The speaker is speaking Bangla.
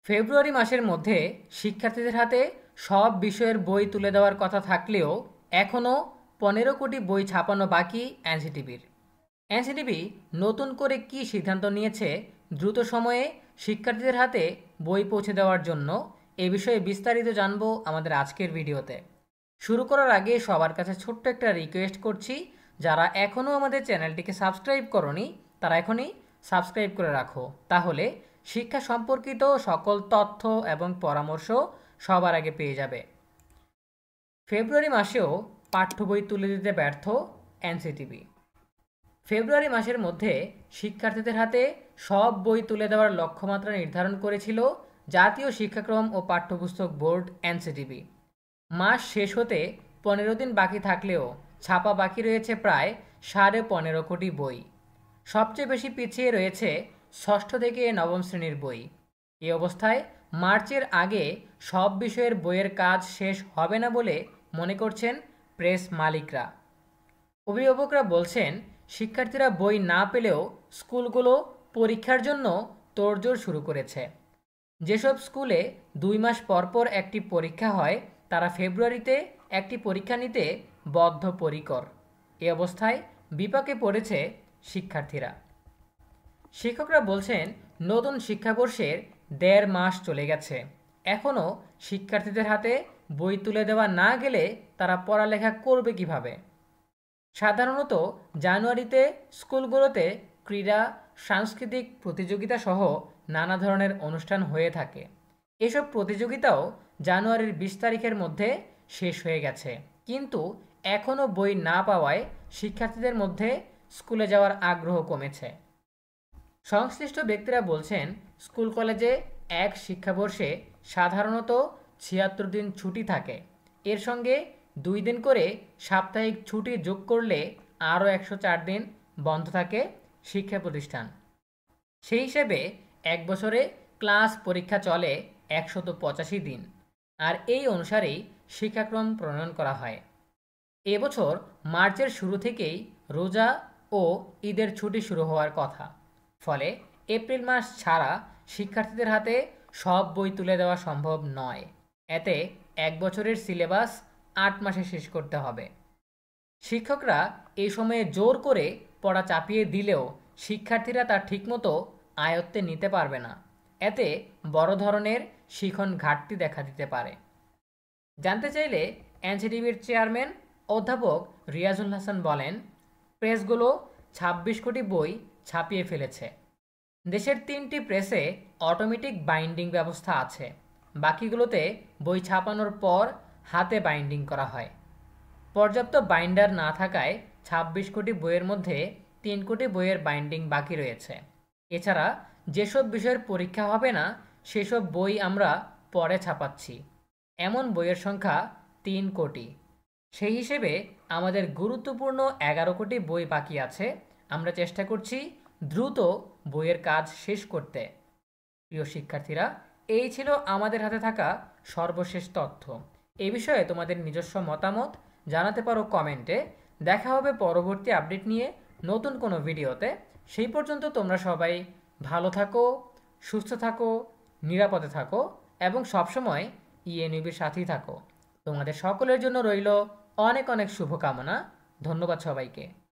ফেব্রুয়ারি মাসের মধ্যে শিক্ষার্থীদের হাতে সব বিষয়ের বই তুলে দেওয়ার কথা থাকলেও এখনও 15 কোটি বই ছাপানো বাকি এনসিটিবির। এনসিটিবি নতুন করে কি সিদ্ধান্ত নিয়েছে দ্রুত সময়ে শিক্ষার্থীদের হাতে বই পৌঁছে দেওয়ার জন্য, এ বিষয়ে বিস্তারিত জানবো আমাদের আজকের ভিডিওতে। শুরু করার আগে সবার কাছে ছোট্ট একটা রিকোয়েস্ট করছি, যারা এখনও আমাদের চ্যানেলটিকে সাবস্ক্রাইব করনি তারা এখনই সাবস্ক্রাইব করে রাখো, তাহলে শিক্ষা সম্পর্কিত সকল তথ্য এবং পরামর্শ সবার আগে পেয়ে যাবে। ফেব্রুয়ারি মাসেও পাঠ্য বই তুলে দিতে ব্যর্থ এনসিটিবি। ফেব্রুয়ারি মাসের মধ্যে শিক্ষার্থীদের হাতে সব বই তুলে দেওয়ার লক্ষ্যমাত্রা নির্ধারণ করেছিল জাতীয় শিক্ষাক্রম ও পাঠ্যপুস্তক বোর্ড এনসিটিবি। মাস শেষ হতে 15 দিন বাকি থাকলেও ছাপা বাকি রয়েছে প্রায় 15.5 কোটি বই। সবচেয়ে বেশি পিছিয়ে রয়েছে ষষ্ঠ থেকে নবম শ্রেণীর বই। এই অবস্থায় মার্চের আগে সব বিষয়ের বইয়ের কাজ শেষ হবে না বলে মনে করছেন প্রেস মালিকরা। অভিভাবকরা বলছেন, শিক্ষার্থীরা বই না পেলেও স্কুলগুলো পরীক্ষার জন্য তোড়জোড় শুরু করেছে। যেসব স্কুলে 2 মাস পরপর একটি পরীক্ষা হয় তারা ফেব্রুয়ারিতে একটি পরীক্ষা নিতে বদ্ধপরিকর। এ অবস্থায় বিপাকে পড়েছে শিক্ষার্থীরা। শিক্ষকরা বলছেন, নতুন শিক্ষাবর্ষের 1.5 মাস চলে গেছে, এখনও শিক্ষার্থীদের হাতে বই তুলে দেওয়া না গেলে তারা পড়ালেখা করবে কিভাবে। সাধারণত জানুয়ারিতে স্কুলগুলোতে ক্রীড়া, সাংস্কৃতিক প্রতিযোগিতা সহ নানা ধরনের অনুষ্ঠান হয়ে থাকে। এসব প্রতিযোগিতাও জানুয়ারির 20 তারিখের মধ্যে শেষ হয়ে গেছে, কিন্তু এখনও বই না পাওয়ায় শিক্ষার্থীদের মধ্যে স্কুলে যাওয়ার আগ্রহ কমেছে। সংশ্লিষ্ট ব্যক্তিরা বলছেন, স্কুল কলেজে এক শিক্ষাবর্ষে সাধারণত 76 দিন ছুটি থাকে। এর সঙ্গে 2 দিন করে সাপ্তাহিক ছুটি যোগ করলে আরও 104 দিন বন্ধ থাকে শিক্ষা প্রতিষ্ঠান। সেই হিসেবে এক বছরে ক্লাস পরীক্ষা চলে 185 দিন, আর এই অনুসারেই শিক্ষাক্রম প্রণয়ন করা হয়। এবছর মার্চের শুরু থেকেই রোজা ও ঈদের ছুটি শুরু হওয়ার কথা, ফলে এপ্রিল মাস ছাড়া শিক্ষার্থীদের হাতে সব বই তুলে দেওয়া সম্ভব নয়। এতে এক বছরের সিলেবাস 8 মাসে শেষ করতে হবে। শিক্ষকরা এই সময়ে জোর করে পড়া চাপিয়ে দিলেও শিক্ষার্থীরা তা ঠিকমতো আয়ত্তে নিতে পারবে না। এতে বড় ধরনের শিখন ঘাটতি দেখা দিতে পারে। জানতে চাইলে এনসিটিবির চেয়ারম্যান অধ্যাপক রিয়াজুল হাসান বলেন, প্রেসগুলো 26 কোটি বই ছাপিয়ে ফেলেছে। দেশের 3টি প্রেসে অটোমেটিক বাইন্ডিং ব্যবস্থা আছে, বাকিগুলোতে বই ছাপানোর পর হাতে বাইন্ডিং করা হয়। পর্যাপ্ত বাইন্ডার না থাকায় 26 কোটি বইয়ের মধ্যে 3 কোটি বইয়ের বাইন্ডিং বাকি রয়েছে। এছাড়া যেসব বিষয়ের পরীক্ষা হবে না সেসব বই আমরা পরে ছাপাচ্ছি। এমন বইয়ের সংখ্যা 3 কোটি। সেই হিসেবে আমাদের গুরুত্বপূর্ণ 11 কোটি বই বাকি আছে। আমরা চেষ্টা করছি দ্রুত বইয়ের কাজ শেষ করতে। প্রিয় শিক্ষার্থীরা, এই ছিল আমাদের হাতে থাকা সর্বশেষ তথ্য। এ বিষয়ে তোমাদের নিজস্ব মতামত জানাতে পারো কমেন্টে। দেখা হবে পরবর্তী আপডেট নিয়ে নতুন কোনো ভিডিওতে। সেই পর্যন্ত তোমরা সবাই ভালো থাকো, সুস্থ থাকো, নিরাপদে থাকো এবং সবসময় ইএনইউবির সাথেই থাকো। তোমাদের সকলের জন্য রইল অনেক অনেক শুভকামনা। ধন্যবাদ সবাইকে।